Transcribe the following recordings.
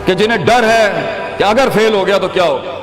کہ جنہیں ڈر ہے کہ اگر فیل ہو گیا تو کیا ہوگا،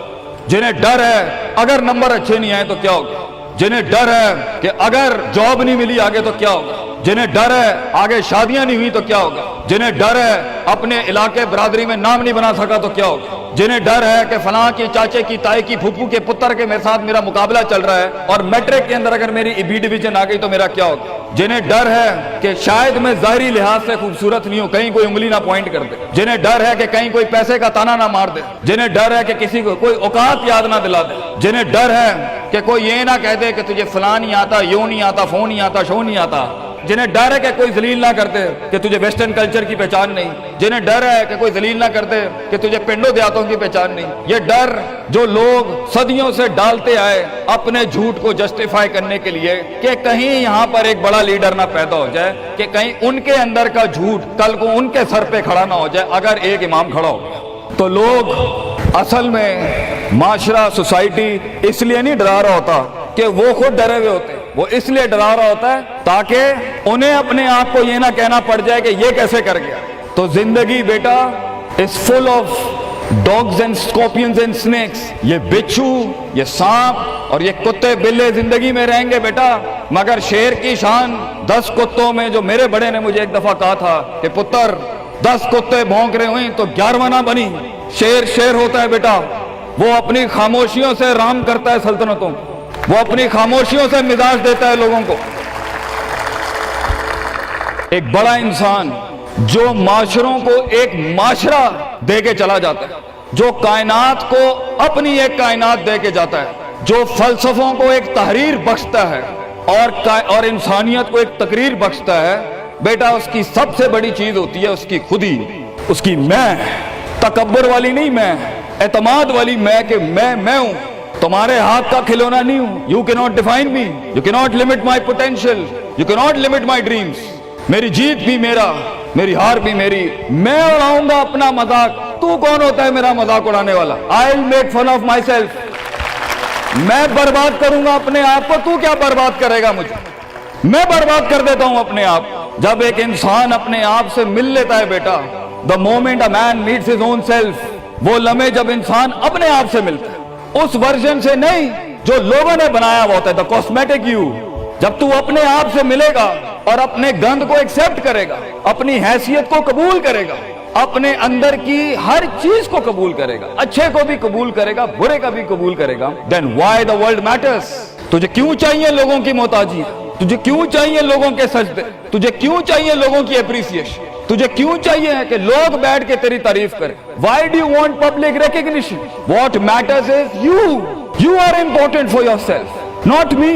جنہیں ڈر ہے اگر نمبر اچھے نہیں آئے تو کیا ہوگا، جنہیں ڈر ہے کہ اگر جاب نہیں ملی آگے تو کیا ہوگا، جنہیں ڈر ہے آگے شادیاں نہیں ہوئی تو کیا ہوگا، جنہیں ڈر ہے اپنے علاقے برادری میں نام نہیں بنا سکا تو کیا ہوگا، جنہیں ڈر ہے کہ فلاں کی چاچے کی تائی کی پھپھو کے پتر کے میرے ساتھ میرا مقابلہ چل رہا ہے اور میٹرک کے اندر اگر میری بی ڈویژن آ گئی تو میرا کیا ہوگا، جنہیں ڈر ہے کہ شاید میں ظاہری لحاظ سے خوبصورت نہیں ہوں، کہیں کوئی انگلی نہ پوائنٹ کر دے، جنہیں ڈر ہے کہ کہیں کوئی پیسے کا تانا نہ مار دے، جنہیں ڈر ہے کہ کسی کو کوئی اوقات یاد نہ دلا دے، جنہیں ڈر ہے کہ کوئی یہ نہ کہہ دے کہ تجھے فلاں نہیں آتا، یوں نہیں آتا، فون نہیں آتا، شو نہیں آتا، جنہیں ڈر ہے کہ کوئی ذلیل نہ کرتے کہ تجھے ویسٹرن کلچر کی پہچان نہیں، جنہیں ڈر ہے کہ کوئی ذلیل نہ کرتے کہ تجھے پنڈوں دیہاتوں کی پہچان نہیں، یہ ڈر جو لوگ صدیوں سے ڈالتے آئے اپنے جھوٹ کو جسٹیفائی کرنے کے لیے کہ کہیں یہاں پر ایک بڑا لیڈر نہ پیدا ہو جائے، کہ کہیں ان کے اندر کا جھوٹ کل کو ان کے سر پہ کھڑا نہ ہو جائے اگر ایک امام کھڑا ہو گیا، تو لوگ اصل میں معاشرہ سوسائٹی اس لیے نہیں ڈرا رہا ہوتا کہ وہ خود ڈرے ہوئے ہوتے، وہ اس لیے ڈرا رہا ہوتا ہے تاکہ انہیں اپنے آپ کو یہ نہ کہنا پڑ جائے کہ یہ کیسے کر گیا۔ تو زندگی بیٹا is full of dogs and scorpions and snakes، یہ بچھو، یہ سانپ اور یہ کتے بلے زندگی میں رہیں گے بیٹا، مگر شیر کی شان 10 کتوں میں، جو میرے بڑے نے مجھے ایک دفعہ کہا تھا کہ پتر 10 کتے بھونک رہے ہوئیں تو 11واں نہ بنی، شیر شیر ہوتا ہے بیٹا، وہ اپنی خاموشیوں سے رام کرتا ہے سلطنتوں، وہ اپنی خاموشیوں سے مزاج دیتا ہے لوگوں کو۔ ایک بڑا انسان جو معاشروں کو ایک معاشرہ دے کے چلا جاتا ہے، جو کائنات کو اپنی ایک کائنات دے کے جاتا ہے، جو فلسفوں کو ایک تحریر بخشتا ہے اور انسانیت کو ایک تقریر بخشتا ہے، بیٹا اس کی سب سے بڑی چیز ہوتی ہے اس کی خودی، اس کی میں، تکبر والی نہیں میں، اعتماد والی میں، کہ میں ہوں، تمہارے ہاتھ کا کھلونا نہیں ہوں، you cannot define me, you cannot limit my potential, you cannot limit my dreams، میری جیت بھی میرا، میری ہار بھی میری، میں اڑاؤں گا اپنا مذاق، تو کون ہوتا ہے میرا مذاق اڑانے والا، I'll make fun of myself، میں برباد کروں گا اپنے آپ کو، تو کیا برباد کرے گا مجھے، میں برباد کر دیتا ہوں اپنے آپ۔ جب ایک انسان اپنے آپ سے مل لیتا ہے بیٹا، the moment a man meets his own self، وہ لمحے جب انسان اپنے آپ سے ملتا ہے، اس ورژن سے نہیں جو لوگوں نے بنایا ہوا ہوتا ہے، the cosmetic you، جب تو اپنے آپ سے ملے گا اور اپنے گند کو ایکسپٹ کرے گا، اپنی حیثیت کو قبول کرے گا، اپنے اندر کی ہر چیز کو قبول کرے گا، اچھے کو بھی قبول کرے گا، برے کا بھی قبول کرے گا، then why the world matters، تجھے کیوں چاہیے لوگوں کی محتاجی، تجھے کیوں چاہیے لوگوں کے سجدے، تجھے کیوں چاہیے لوگوں کی اپریسیشن، تجھے کیوں چاہیے کہ لوگ بیٹھ کے تیری تعریف کریں، why do you want public recognition، what matters is you are important for yourself، not me،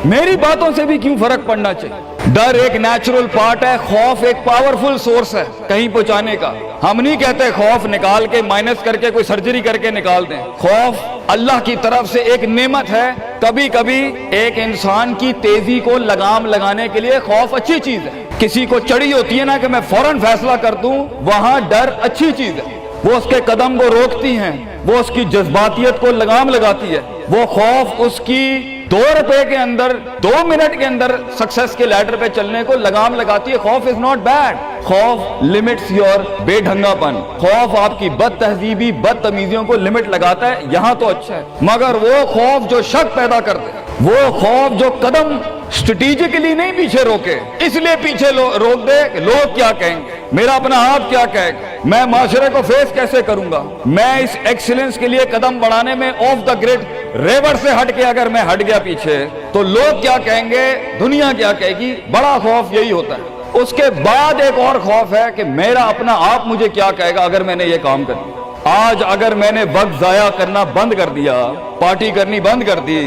میری باتوں سے بھی کیوں فرق پڑنا چاہیے۔ ڈر ایک نیچرل پارٹ ہے، خوف ایک پاورفل سورس ہے کہیں پہنچانے کا۔ ہم نہیں کہتے خوف نکال کے مائنس کر کے کوئی سرجری کر کے نکال دیں، خوف اللہ کی طرف سے ایک نعمت ہے۔ کبھی کبھی ایک انسان کی تیزی کو لگام لگانے کے لیے خوف اچھی چیز ہے۔ کسی کو چڑھی ہوتی ہے نا کہ میں فوراً فیصلہ کر دوں، وہاں ڈر اچھی چیز ہے، وہ اس کے قدم کو روکتی ہیں، وہ اس کی جذباتیت کو لگام لگاتی ہے۔ وہ خوف اس کی 2 روپے کے اندر 2 منٹ کے اندر سکسس کے لیڈر پہ چلنے کو لگام لگاتی ہے۔ خوف از ناٹ بیڈ، خوف لمٹس یور بے ڈھنگا پن، خوف آپ کی بد تہذیبی بد تمیزیوں کو لمٹ لگاتا ہے، یہاں تو اچھا ہے۔ مگر وہ خوف جو شک پیدا کر دے، وہ خوف جو قدم اسٹریٹجکلی نہیں پیچھے روکے، اس لیے پیچھے روک دے کہ لوگ کیا کہیں گے، میرا اپنا آپ کیا کہے گا، میں معاشرے کو فیس کیسے کروں گا، میں اس ایکسیلنس کے لیے قدم بڑھانے میں آف دا گریڈ ریور سے ہٹ کے اگر میں ہٹ گیا پیچھے تو لوگ کیا کہیں گے، دنیا کیا کہے گی۔ بڑا خوف یہی ہوتا ہے۔ اس کے بعد ایک اور خوف ہے کہ میرا اپنا آپ مجھے کیا کہے گا اگر میں نے یہ کام کر دیا۔ آج اگر میں نے وقت ضائع کرنا بند کر دیا، پارٹی کرنی بند کر دی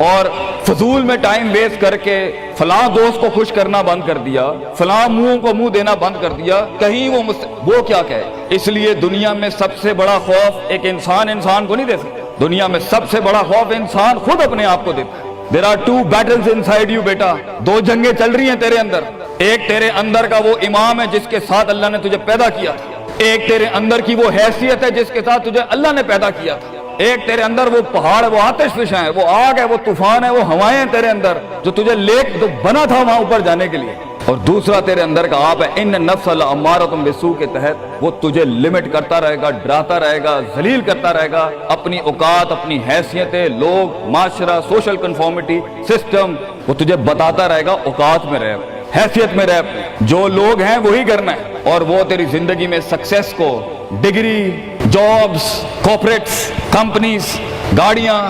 اور فضول میں ٹائم ویسٹ کر کے فلاں دوست کو خوش کرنا بند کر دیا، فلاں منہ کو منہ دینا بند کر دیا، کہیں وہ کیا کہے۔ اس لیے دنیا میں سب سے بڑا خوف ایک انسان کو نہیں دے سکتا، دنیا میں سب سے بڑا خوف انسان خود اپنے آپ کو دیتا ہے۔ There are 2 battles inside you بیٹا، 2 جنگیں چل رہی ہیں تیرے اندر۔ ایک تیرے اندر کا وہ امام ہے جس کے ساتھ اللہ نے تجھے پیدا کیا تھا، ایک تیرے اندر کی وہ حیثیت ہے جس کے ساتھ تجھے اللہ نے پیدا کیا تھا، ایک تیرے اندر وہ پہاڑ ہے، وہ آتش فشاں ہے، وہ آگ ہے، وہ طوفان ہے، وہ ہوائیں ہیں تیرے اندر جو تجھے تو بنا تھا وہاں اوپر جانے کے لیے۔ اور دوسرا تیرے اندر کا آپ ہے ان نفس الامارۃ بالسوء کے تحت وہ تجھے لمٹ کرتا رہے گا، ڈراتا رہے گا، ذلیل کرتا رہے گا، اپنی اوقات، اپنی حیثیتیں، لوگ، معاشرہ، سوشل کنفارمیٹی، سسٹم، وہ تجھے بتاتا رہے گا اوقات میں رہ، حیثیت میں رہ، جو لوگ ہیں وہی کرنا ہے، اور وہ تیری زندگی میں سکسیس کو ڈگری، جابز، کارپوریٹس، کمپنیز، گاڑیاں،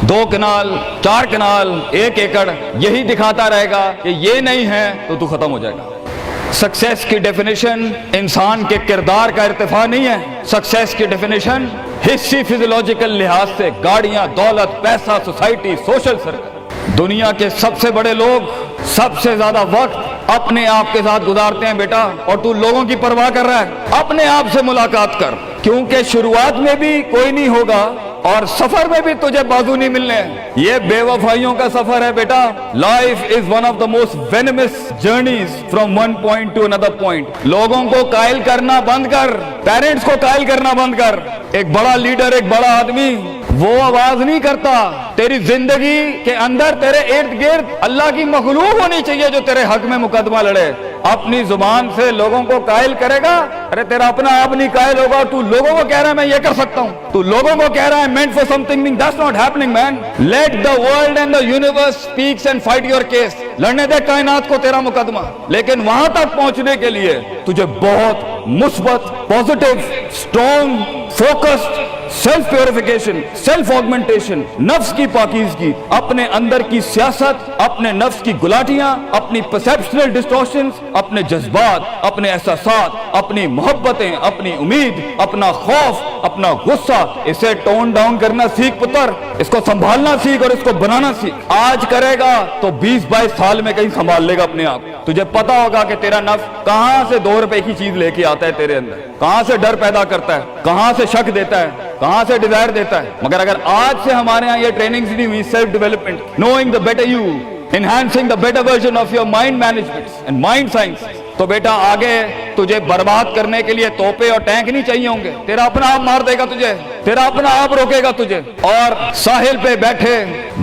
2 کنال، 4 کنال، 1 ایکڑ، یہی دکھاتا رہے گا کہ یہ نہیں ہے تو ختم ہو جائے گا۔ سکسیس کی ڈیفینیشن انسان کے کردار کا ارتفاع نہیں ہے، سکسیس کی ڈیفینیشن حصی فزیولوجیکل لحاظ سے گاڑیاں، دولت، پیسہ، سوسائٹی، سوشل سرکل۔ دنیا کے سب سے بڑے لوگ سب سے زیادہ وقت اپنے آپ کے ساتھ گزارتے ہیں بیٹا، اور تو لوگوں کی پرواہ کر رہا ہے، اپنے آپ سے ملاقات کر، کیونکہ شروعات میں بھی کوئی نہیں ہوگا اور سفر میں بھی تجھے بازو نہیں ملنے۔ یہ بے وفائیوں کا سفر ہے بیٹا۔ Life is one of the most venomous journeys from one point to another point. لوگوں کو قائل کرنا بند کر، پیرنٹس کو قائل کرنا بند کر۔ ایک بڑا لیڈر، ایک بڑا آدمی وہ آواز نہیں کرتا، تیری زندگی کے اندر تیرے ارد گرد اللہ کی مخلوق ہونی چاہیے جو تیرے حق میں مقدمہ لڑے۔ اپنی زبان سے لوگوں کو قائل کرے گا، ارے تیرا اپنا آپ نہیں قائل ہوگا، تو لوگوں کو کہہ رہا ہے میں یہ کر سکتا ہوں، تو لوگوں کو کہہ رہا ہے meant for something, that's not happening man. Let the world and the universe speaks and fight your case. لڑنے دے کائنات کو تیرا مقدمہ، لیکن وہاں تک پہنچنے کے لیے تجھے بہت مثبت، positive, strong, focused, self purification, self augmentation, نفس کی پاکیزگی، اپنے اندر کی سیاست، اپنے نفس کی گلاٹیاں، اپنی پرسیپشنل ڈسٹورشنز، اپنے جذبات، اپنے احساسات، اپنی محبتیں، اپنی امید، اپنا خوف، اپنا غصہ، اسے ٹون ڈاؤن کرنا سیکھ پتر، اس کو سنبھالنا سیکھ اور اس کو بنانا سیکھ۔ آج کرے گا تو 20-22 سال میں کہیں سنبھال لے گا اپنے آپ۔ تجھے پتا ہوگا کہ تیرا نفس کہاں سے 2 روپے کی چیز لے کے آتا ہے تیرے اندر، کہاں سے ڈر پیدا کرتا ہے، کہاں سے شک دیتا ہے، کہاں سے ڈیزائر دیتا ہے۔ مگر اگر آج سے ہمارے ہاں یہ ٹریننگز نہیں ہوئی، self development, knowing the better you, enhancing the better version of your mind management and mind science, تو بیٹا آگے تجھے برباد کرنے کے لیے توپے اور ٹینک نہیں چاہیے ہوں گے، تیرا اپنا آپ مار دے گا تجھے، تیرا اپنا آپ روکے گا تجھے۔ اور ساحل پہ بیٹھے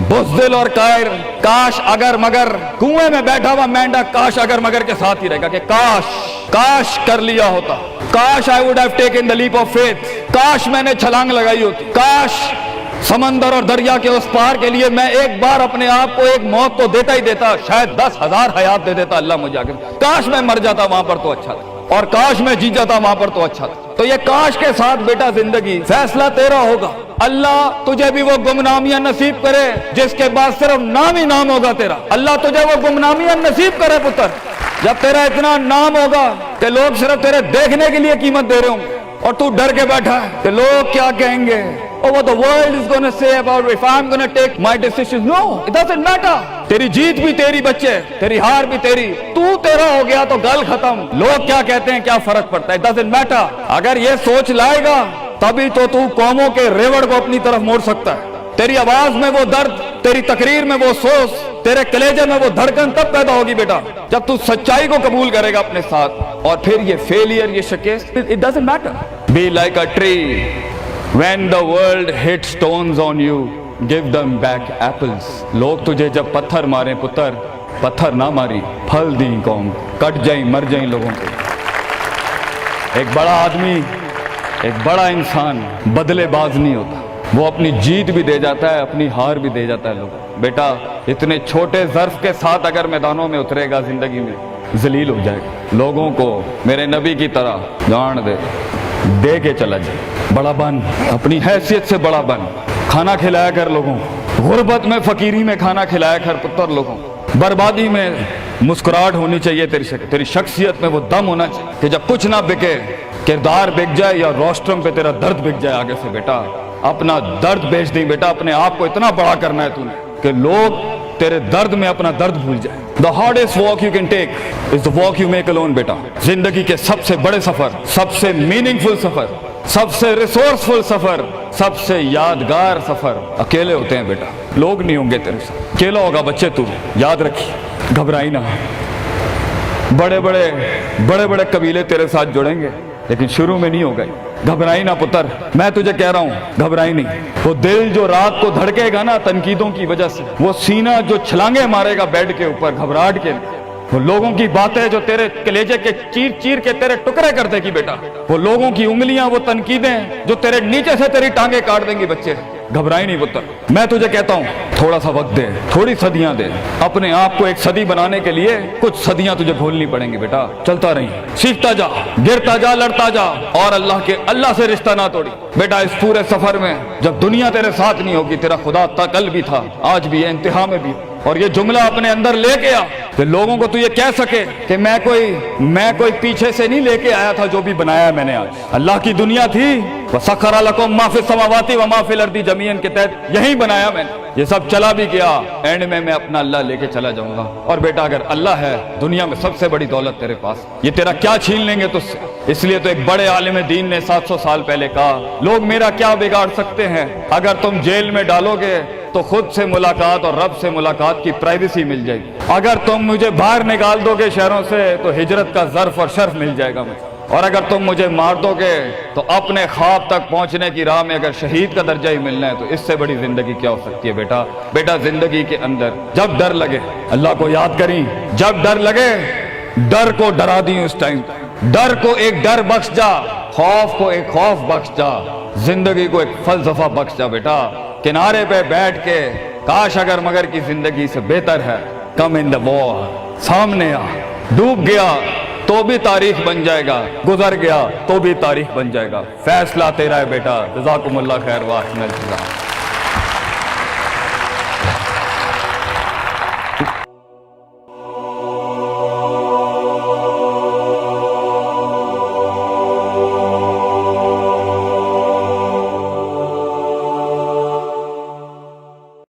بزدل اور قائر، کاش اگر مگر، کنویں میں بیٹھا ہوا مینڈک کاش اگر مگر کے ساتھ ہی رہے گا کہ کاش کر لیا ہوتا، کاش I would have taken the leap of faith، کاش میں نے چھلانگ لگائی ہوتی، کاش سمندر اور دریا کے اس پار کے لیے میں ایک بار اپنے آپ کو ایک موت تو دیتا ہی دیتا، شاید 10,000 حیات دے دیتا اللہ مجھے آگے، کاش میں مر جاتا وہاں پر تو اچھا تھا، اور کاش میں جی جاتا وہاں پر تو اچھا تھا۔ تو یہ کاش کے ساتھ بیٹا زندگی، فیصلہ تیرا ہوگا۔ اللہ تجھے بھی وہ گمنامیاں نصیب کرے جس کے بعد صرف نام ہی نام ہوگا تیرا، اللہ تجھے وہ گمنامیاں نصیب کرے پتر، جب تیرا اتنا نام ہوگا کہ لوگ صرف تیرے دیکھنے کے لیے قیمت دے رہے ہوں گے، اور تو ڈر کے بیٹھا ہے کہ لوگ کیا کہیں گے، or what the world is going to say about if I'm going to take my decisions. No, it doesn't matter. تیری جیت بھی تیری بچے، تیری ہار بھی تیری، تو تیرا ہو گیا تو گل ختم، لوگ کیا کہتے ہیں کیا فرق پڑتا ہے، it doesn't matter۔ اگر یہ سوچ لائے گا تبھی تو قوموں کے ریوڑ کو اپنی طرف موڑ سکتا ہے۔ تیری آواز میں وہ درد، تیری تقریر میں وہ سوز، تیرے کلیجے میں وہ دھڑکن تب پیدا ہوگی بیٹا جب تو سچائی کو قبول کرے گا اپنے ساتھ، اور پھر یہ فیلئر، یہ شکست، it doesn't matter۔ Be like a tree when the world hits stones on you, give them back apples۔ لوگ تجھے جب پتھر ماریں پتر، پتھر نہ ماری، پھل دیں قوم، کٹ جائیں مر جائیں لوگوں کو۔ ایک بڑا آدمی، ایک بڑا انسان بدلے باز نہیں ہوتا، وہ اپنی جیت بھی دے جاتا ہے، اپنی ہار بھی دے جاتا ہے لوگوں۔ بیٹا اتنے چھوٹے ظرف کے ساتھ اگر میدانوں میں اترے گا زندگی میں، ذلیل ہو جائے گا، لوگوں کو میرے نبی کی طرح جان دے کے چلا جائے، بڑا بن، اپنی حیثیت سے بڑا بن، کھانا کھلایا کر لوگوں، غربت میں فقیری میں کھانا کھلایا کر پتر لوگوں، بربادی میں مسکراہٹ ہونی چاہیے تیری شخصیت میں وہ دم ہونا چاہیے کہ جب کچھ نہ بکے، کردار بک جائے یا روسٹرم پہ تیرا درد بک جائے آگے سے، بیٹا اپنا درد بیچ دیں بیٹا، اپنے آپ کو اتنا بڑا کرنا ہے تو نے کہ لوگ تیرے درد میں اپنا درد بھول جائیں۔ The hardest walk you can take is the walk you make alone بیٹا۔ زندگی کے سب سے بڑے سفر، سب سے میننگ فل سفر، سب سے ریسورسفل سفر، سب سے یادگار سفر اکیلے ہوتے ہیں بیٹا، لوگ نہیں ہوں گے تیرے ساتھ، اکیلا ہوگا بچے تو، یاد رکھیے، گھبرائی نہ۔ بڑے بڑے قبیلے تیرے ساتھ جڑیں گے لیکن شروع میں نہیں ہوگا، گھبرائی نہ پتر، میں تجھے کہہ رہا ہوں گھبرائی نہیں۔ وہ دل جو رات کو دھڑکے گا نا تنقیدوں کی وجہ سے، وہ سینہ جو چھلانگے مارے گا بیڈ کے اوپر گھبراہٹ کے، وہ لوگوں کی باتیں جو تیرے کلیجے کے چیر چیر کے تیرے ٹکڑے کر دے گی بیٹا، وہ لوگوں کی انگلیاں، وہ تنقیدیں جو تیرے نیچے سے تیری ٹانگیں کاٹ دیں گی بچے، گھبرائی نہیں پتر۔ میں تجھے کہتا ہوں تھوڑا سا وقت دے، تھوڑی صدیاں دے، اپنے آپ کو ایک صدی بنانے کے لیے کچھ صدیاں تجھے گھولنی پڑیں گی بیٹا، چلتا رہی، سیکھتا جا، گرتا جا، لڑتا جا، اور اللہ سے رشتہ نہ توڑی بیٹا۔ اس پورے سفر میں جب دنیا تیرے ساتھ نہیں ہوگی، تیرا خدا کل بھی تھا، آج بھی ہے، انتہا میں بھی، اور یہ جملہ اپنے اندر لے کے آ کہ لوگوں کو تو یہ کہہ سکے کہ میں کوئی پیچھے سے نہیں لے کے آیا تھا، جو بھی بنایا میں نے آج اللہ کی دنیا تھی، وَسَخَّرَ لَكُم مَّا فِي السَّمَاوَاتِ وَمَا فِي الْأَرْضِ جَمِيعًا کے تحت یہی بنایا میں نے، یہ سب چلا بھی گیا، اینڈ میں اپنا اللہ لے کے چلا جاؤں گا۔ اور بیٹا اگر اللہ ہے دنیا میں سب سے بڑی دولت تیرے پاس، یہ تیرا کیا چھین لیں گے تجھ سے؟ اس لیے تو ایک بڑے عالم دین نے 700 سال پہلے کہا، لوگ میرا کیا بگاڑ سکتے ہیں؟ اگر تم جیل میں ڈالو گے تو خود سے ملاقات اور رب سے ملاقات کی پرائیویسی مل جائے گی، اگر تم مجھے باہر نکال دو گے شہروں سے تو ہجرت کا ظرف اور شرف مل جائے گا مجھے، اور اگر تم مجھے مار دو گے تو اپنے خواب تک پہنچنے کی راہ میں اگر شہید کا درجہ ہی ملنا ہے تو اس سے بڑی زندگی کیا ہو سکتی ہے بیٹا زندگی کے اندر جب ڈر لگے اللہ کو یاد کریں، جب ڈر لگے ڈر کو ڈرا دیں، اس ٹائم ڈر کو ایک ڈر بخش جا، خوف کو ایک خوف بخش جا، زندگی کو ایک فلسفہ بخش جا بیٹا۔ کنارے پہ بیٹھ کے کاش اگر مگر کی زندگی سے بہتر ہے، کم ان دا وار، سامنے آ، ڈوب گیا تو بھی تاریخ بن جائے گا، گزر گیا تو بھی تاریخ بن جائے گا، فیصلہ تیرا ہے بیٹا۔ جزاکم اللہ خیر واحسن الجزاء۔